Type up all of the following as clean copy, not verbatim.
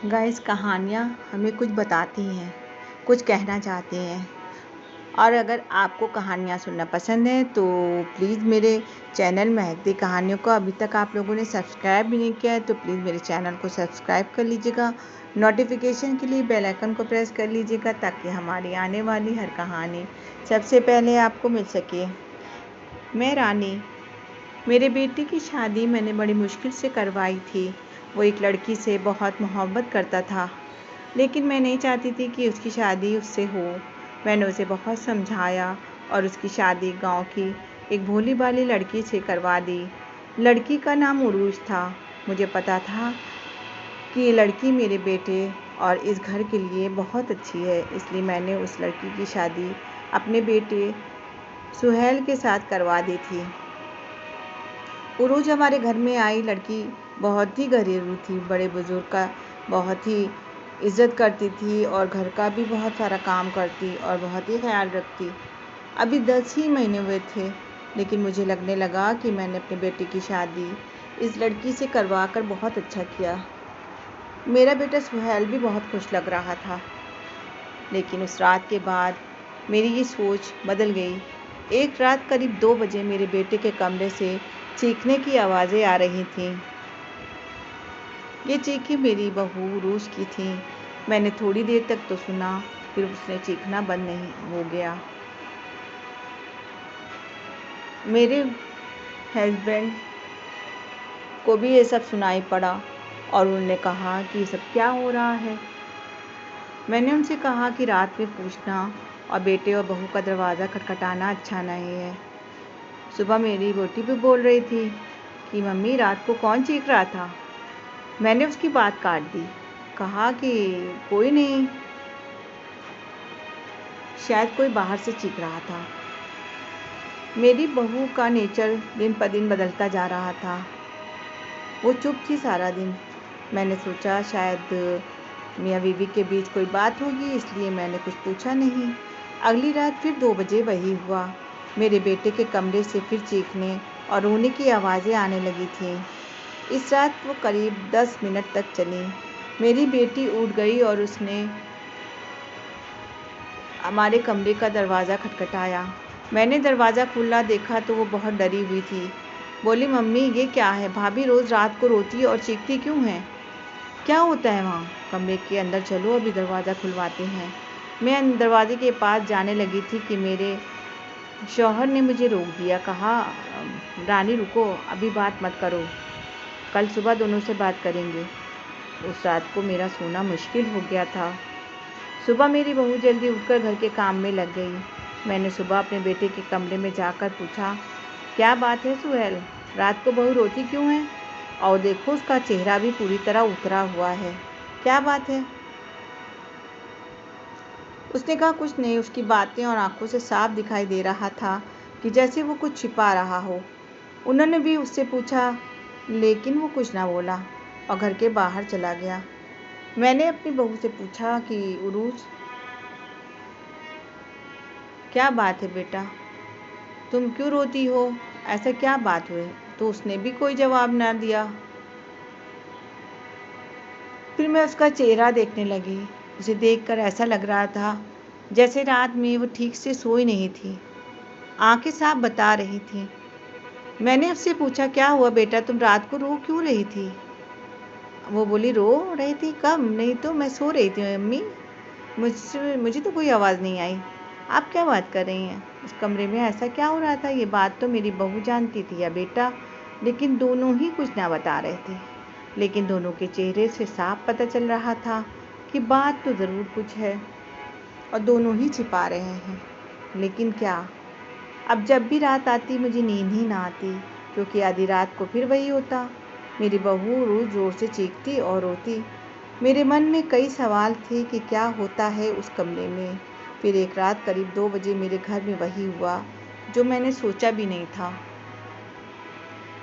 Guys, कहानियाँ हमें कुछ बताती हैं, कुछ कहना चाहती हैं। और अगर आपको कहानियाँ सुनना पसंद है तो प्लीज़ मेरे चैनल महकती कहानियों को अभी तक आप लोगों ने सब्सक्राइब भी नहीं किया है तो प्लीज़ मेरे चैनल को सब्सक्राइब कर लीजिएगा। नोटिफिकेशन के लिए बेल आइकन को प्रेस कर लीजिएगा ताकि हमारी आने वाली हर कहानी सबसे पहले आपको मिल सके। मैं रानी। मेरे बेटे की शादी मैंने बड़ी मुश्किल से करवाई थी। वो एक लड़की से बहुत मोहब्बत करता था, लेकिन मैं नहीं चाहती थी कि उसकी शादी उससे हो। मैंने उसे बहुत समझाया और उसकी शादी गांव की एक भोली भाली लड़की से करवा दी। लड़की का नाम उरूज था। मुझे पता था कि ये लड़की मेरे बेटे और इस घर के लिए बहुत अच्छी है, इसलिए मैंने उस लड़की की शादी अपने बेटे सुहेल के साथ करवा दी थी। उरूज हमारे घर में आई लड़की बहुत ही घरेलू थी, बड़े बुजुर्ग का बहुत ही इज्जत करती थी और घर का भी बहुत सारा काम करती और बहुत ही ख्याल रखती। अभी 10 ही महीने हुए थे, लेकिन मुझे लगने लगा कि मैंने अपने बेटे की शादी इस लड़की से करवा कर बहुत अच्छा किया। मेरा बेटा सुहेल भी बहुत खुश लग रहा था, लेकिन उस रात के बाद मेरी ये सोच बदल गई। एक रात करीब 2 बजे मेरे बेटे के कमरे से चीखने की आवाज़ें आ रही थीं। ये चीखें मेरी बहू उरूज की थीं। मैंने थोड़ी देर तक तो सुना, फिर उसने चीखना बंद नहीं हो गया। मेरे हस्बैंड को भी ये सब सुनाई पड़ा और उन्होंने कहा कि ये सब क्या हो रहा है। मैंने उनसे कहा कि रात में पूछना और बेटे और बहू का दरवाज़ा खटखटाना अच्छा नहीं है। सुबह मेरी बेटी भी बोल रही थी कि मम्मी, रात को कौन चीख रहा था। मैंने उसकी बात काट दी, कहा कि कोई नहीं, शायद कोई बाहर से चीख रहा था। मेरी बहू का नेचर दिन पर दिन बदलता जा रहा था। वो चुप थी सारा दिन। मैंने सोचा शायद मियाँ बीवी के बीच कोई बात होगी, इसलिए मैंने कुछ पूछा नहीं। अगली रात फिर 2 बजे वही हुआ। मेरे बेटे के कमरे से फिर चीखने और रोने की आवाज़ें आने लगी थीं। इस रात वो करीब 10 मिनट तक चली। मेरी बेटी उठ गई और उसने हमारे कमरे का दरवाज़ा खटखटाया। मैंने दरवाज़ा खुला देखा तो वो बहुत डरी हुई थी। बोली, मम्मी ये क्या है? भाभी रोज़ रात को रोती और चीखती क्यों हैं? क्या होता है वहाँ? कमरे के अंदर चलो, अभी दरवाज़ा खुलवाते हैं। मैं दरवाजे के पास जाने लगी थी कि मेरे शौहर ने मुझे रोक दिया। कहा, रानी रुको, अभी बात मत करो, कल सुबह दोनों से बात करेंगे। उस रात को मेरा सोना मुश्किल हो गया था। सुबह मेरी बहू जल्दी उठकर घर के काम में लग गई। मैंने सुबह अपने बेटे के कमरे में जाकर पूछा, क्या बात है सुहेल, रात को बहू रोती क्यों है? और देखो, उसका चेहरा भी पूरी तरह उतरा हुआ है। क्या बात है? उसने कहा, कुछ नहीं। उसकी बातें और आंखों से साफ दिखाई दे रहा था कि जैसे वो कुछ छिपा रहा हो। उन्होंने भी उससे पूछा, लेकिन वो कुछ ना बोला और घर के बाहर चला गया। मैंने अपनी बहू से पूछा कि उरूज, क्या बात है बेटा, तुम क्यों रोती हो? ऐसा क्या बात हुई? तो उसने भी कोई जवाब ना दिया। फिर मैं उसका चेहरा देखने लगी। उसे देखकर ऐसा लग रहा था जैसे रात में वो ठीक से सोई नहीं थी। आंखें साफ बता रही थी। मैंने उससे पूछा, क्या हुआ बेटा, तुम रात को रो क्यों रही थी? वो बोली, रो रही थी? कब? नहीं तो मैं सो रही थी मम्मी, मुझे तो कोई आवाज़ नहीं आई। आप क्या बात कर रही हैं? उस कमरे में ऐसा क्या हो रहा था? ये बात तो मेरी बहू जानती थी या बेटा, लेकिन दोनों ही कुछ ना बता रहे थे। लेकिन दोनों के चेहरे से साफ पता चल रहा था कि बात तो ज़रूर कुछ है और दोनों ही छिपा रहे हैं। लेकिन क्या? अब जब भी रात आती मुझे नींद ही ना आती, क्योंकि आधी रात को फिर वही होता। मेरी बहू रोज़ ज़ोर से चीखती और रोती। मेरे मन में कई सवाल थे कि क्या होता है उस कमरे में। फिर एक रात करीब 2 बजे मेरे घर में वही हुआ जो मैंने सोचा भी नहीं था।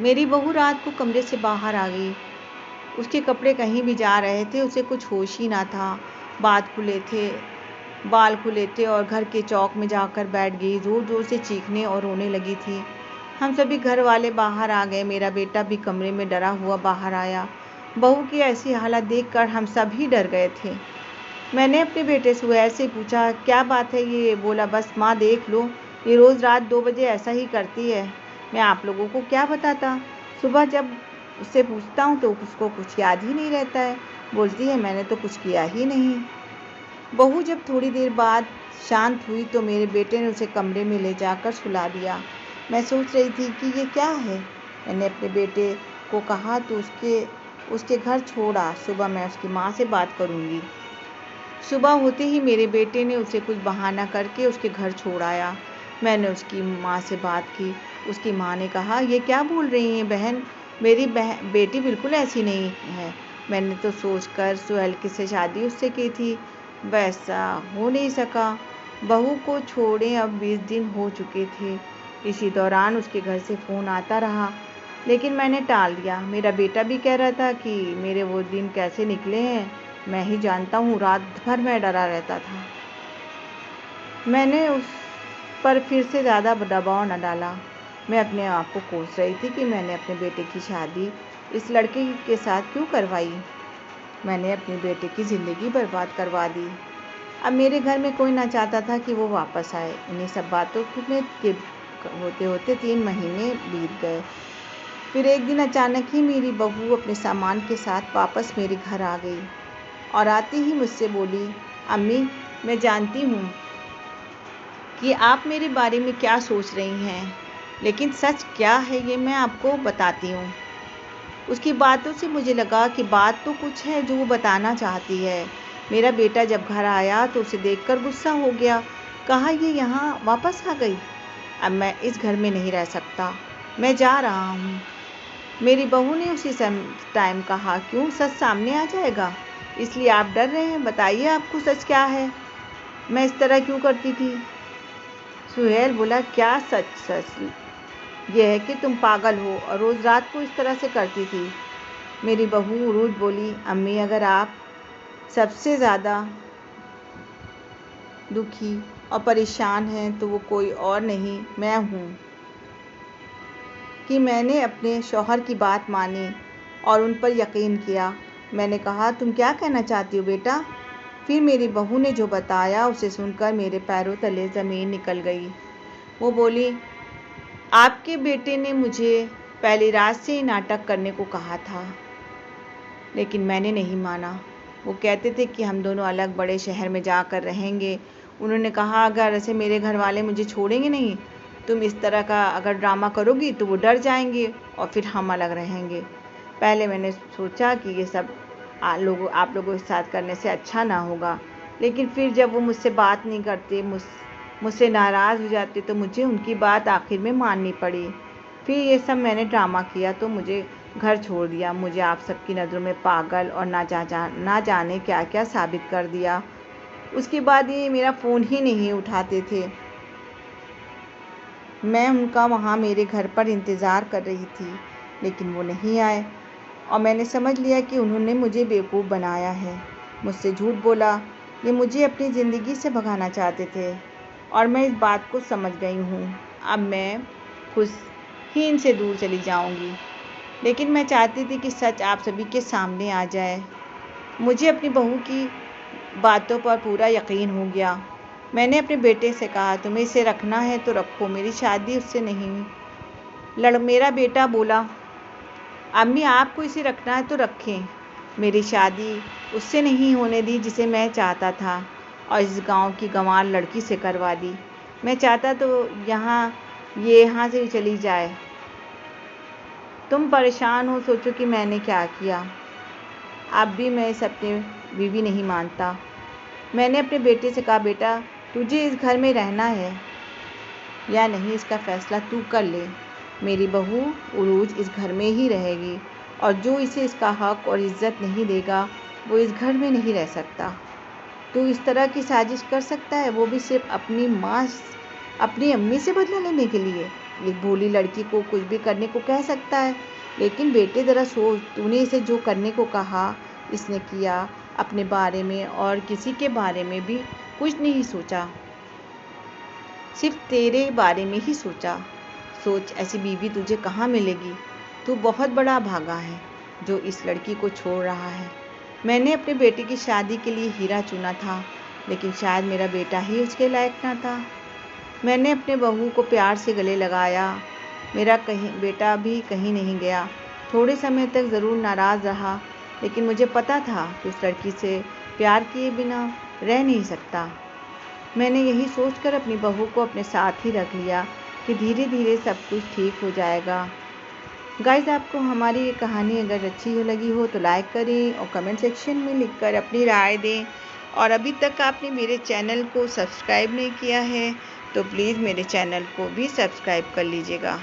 मेरी बहू रात को कमरे से बाहर आ गई। उसके कपड़े कहीं भी जा रहे थे, उसे कुछ होश ही ना था। बाल खुले थे और घर के चौक में जाकर बैठ गई। ज़ोर ज़ोर से चीखने और रोने लगी थी। हम सभी घर वाले बाहर आ गए। मेरा बेटा भी कमरे में डरा हुआ बाहर आया बहू की ऐसी हालत देखकर हम सभी डर गए थे। मैंने अपने बेटे सुहैल से पूछा, क्या बात है ये? बोला, बस माँ देख लो, ये रोज़ रात 2 बजे ऐसा ही करती है। मैं आप लोगों को क्या बताता। सुबह जब उससे पूछता हूँ तो उसको कुछ याद ही नहीं रहता है। बोलती है मैंने तो कुछ किया ही नहीं। बहू जब थोड़ी देर बाद शांत हुई तो मेरे बेटे ने उसे कमरे में ले जाकर सुला दिया। मैं सोच रही थी कि ये क्या है। मैंने अपने बेटे को कहा तो उसके घर छोड़ा, सुबह मैं उसकी माँ से बात करूँगी। सुबह होते ही मेरे बेटे ने उसे कुछ बहाना करके उसके घर छोड़ आया। मैंने उसकी माँ से बात की। उसकी माँ ने कहा, ये क्या बोल रही हैं बहन, मेरी बेटी बिल्कुल ऐसी नहीं है। मैंने तो सोचकर सुहेल से शादी उससे की थी, वैसा हो नहीं सका। बहू को छोड़े अब 20 दिन हो चुके थे। इसी दौरान उसके घर से फ़ोन आता रहा, लेकिन मैंने टाल दिया। मेरा बेटा भी कह रहा था कि मेरे वो दिन कैसे निकले हैं मैं ही जानता हूँ, रात भर मैं डरा रहता था। मैंने उस पर फिर से ज़्यादा दबाव न डाला। मैं अपने आप को कोस रही थी कि मैंने अपने बेटे की शादी इस लड़के के साथ क्यों करवाई। मैंने अपने बेटे की ज़िंदगी बर्बाद करवा दी। अब मेरे घर में कोई ना चाहता था कि वो वापस आए। इन्हीं सब बातों में होते होते 3 महीने बीत गए। फिर एक दिन अचानक ही मेरी बहू अपने सामान के साथ वापस मेरे घर आ गई और आती ही मुझसे बोली, अम्मी, मैं जानती हूँ कि आप मेरे बारे में क्या सोच रही हैं, लेकिन सच क्या है ये मैं आपको बताती हूँ। उसकी बातों से मुझे लगा कि बात तो कुछ है जो वो बताना चाहती है। मेरा बेटा जब घर आया तो उसे देखकर गुस्सा हो गया। कहा, ये यहाँ वापस आ गई। अब मैं इस घर में नहीं रह सकता, मैं जा रहा हूँ। मेरी बहू ने उसी टाइम कहा, क्यों, सच सामने आ जाएगा इसलिए आप डर रहे हैं? बताइए आपको सच क्या है, मैं इस तरह क्यों करती थी? सुहेल बोला, क्या सच? सच यह है कि तुम पागल हो और रोज़ रात को इस तरह से करती थी। मेरी बहू रोज बोली, अम्मी, अगर आप सबसे ज़्यादा दुखी और परेशान हैं तो वो कोई और नहीं, मैं हूँ। कि मैंने अपने शौहर की बात मानी और उन पर यकीन किया। मैंने कहा, तुम क्या कहना चाहती हो बेटा? फिर मेरी बहू ने जो बताया उसे सुनकर मेरे पैरों तले ज़मीन निकल गई। वो बोली, आपके बेटे ने मुझे पहली रात से ही नाटक करने को कहा था, लेकिन मैंने नहीं माना। वो कहते थे कि हम दोनों अलग बड़े शहर में जाकर रहेंगे। उन्होंने कहा, अगर ऐसे मेरे घर वाले मुझे छोड़ेंगे नहीं, तुम इस तरह का अगर ड्रामा करोगी तो वो डर जाएंगे और फिर हम अलग रहेंगे। पहले मैंने सोचा कि ये सब आप लोगों के साथ करने से अच्छा ना होगा, लेकिन फिर जब वो मुझसे बात नहीं करते, मुझसे नाराज़ हो जाते, तो मुझे उनकी बात आखिर में माननी पड़ी। फिर ये सब मैंने ड्रामा किया तो मुझे घर छोड़ दिया। मुझे आप सबकी नज़रों में पागल और ना जाने क्या क्या साबित कर दिया। उसके बाद ये मेरा फ़ोन ही नहीं उठाते थे। मैं उनका वहाँ मेरे घर पर इंतज़ार कर रही थी, लेकिन वो नहीं आए और मैंने समझ लिया कि उन्होंने मुझे बेवकूफ़ बनाया है, मुझसे झूठ बोला। ये मुझे अपनी ज़िंदगी से भगाना चाहते थे और मैं इस बात को समझ गई हूँ। अब मैं खुद ही इनसे दूर चली जाऊँगी, लेकिन मैं चाहती थी कि सच आप सभी के सामने आ जाए। मुझे अपनी बहू की बातों पर पूरा यकीन हो गया। मैंने अपने बेटे से कहा, तुम्हें इसे रखना है तो रखो, मेरी शादी उससे नहीं। मेरा बेटा बोला, अम्मी, आपको इसे रखना है तो रखें, मेरी शादी उससे नहीं होने दी जिसे मैं चाहता था और इस गांव की गंवार लड़की से करवा दी। मैं चाहता तो यहाँ से चली जाए। तुम परेशान हो, सोचो कि मैंने क्या किया। अब भी मैं इस अपनी बीवी नहीं मानता। मैंने अपने बेटे से कहा, बेटा, तुझे इस घर में रहना है या नहीं, इसका फ़ैसला तू कर ले। मेरी बहू उरूज इस घर में ही रहेगी और जो इसे इसका हक और इज़्ज़त नहीं देगा वो इस घर में नहीं रह सकता। तू इस तरह की साजिश कर सकता है, वो भी सिर्फ अपनी अम्मी से बदला लेने के लिए। एक भोली लड़की को कुछ भी करने को कह सकता है, लेकिन बेटे ज़रा सोच, तूने इसे जो करने को कहा इसने किया। अपने बारे में और किसी के बारे में भी कुछ नहीं सोचा, सिर्फ तेरे बारे में ही सोचा। सोच, ऐसी बीवी तुझे कहाँ मिलेगी? तू बहुत बड़ा भागा है। जो इस लड़की को छोड़ रहा है। मैंने अपने बेटे की शादी के लिए हीरा चुना था, लेकिन शायद मेरा बेटा ही उसके लायक ना था। मैंने अपने बहू को प्यार से गले लगाया। मेरा बेटा भी कहीं नहीं गया। थोड़े समय तक ज़रूर नाराज़ रहा, लेकिन मुझे पता था कि उस लड़की से प्यार किए बिना रह नहीं सकता। मैंने यही सोचकर अपनी बहू को अपने साथ ही रख लिया कि धीरे धीरे सब कुछ ठीक हो जाएगा। गाइस, आपको हमारी ये कहानी अगर अच्छी लगी हो तो लाइक करें और कमेंट सेक्शन में लिखकर अपनी राय दें। और अभी तक आपने मेरे चैनल को सब्सक्राइब नहीं किया है तो प्लीज़ मेरे चैनल को भी सब्सक्राइब कर लीजिएगा।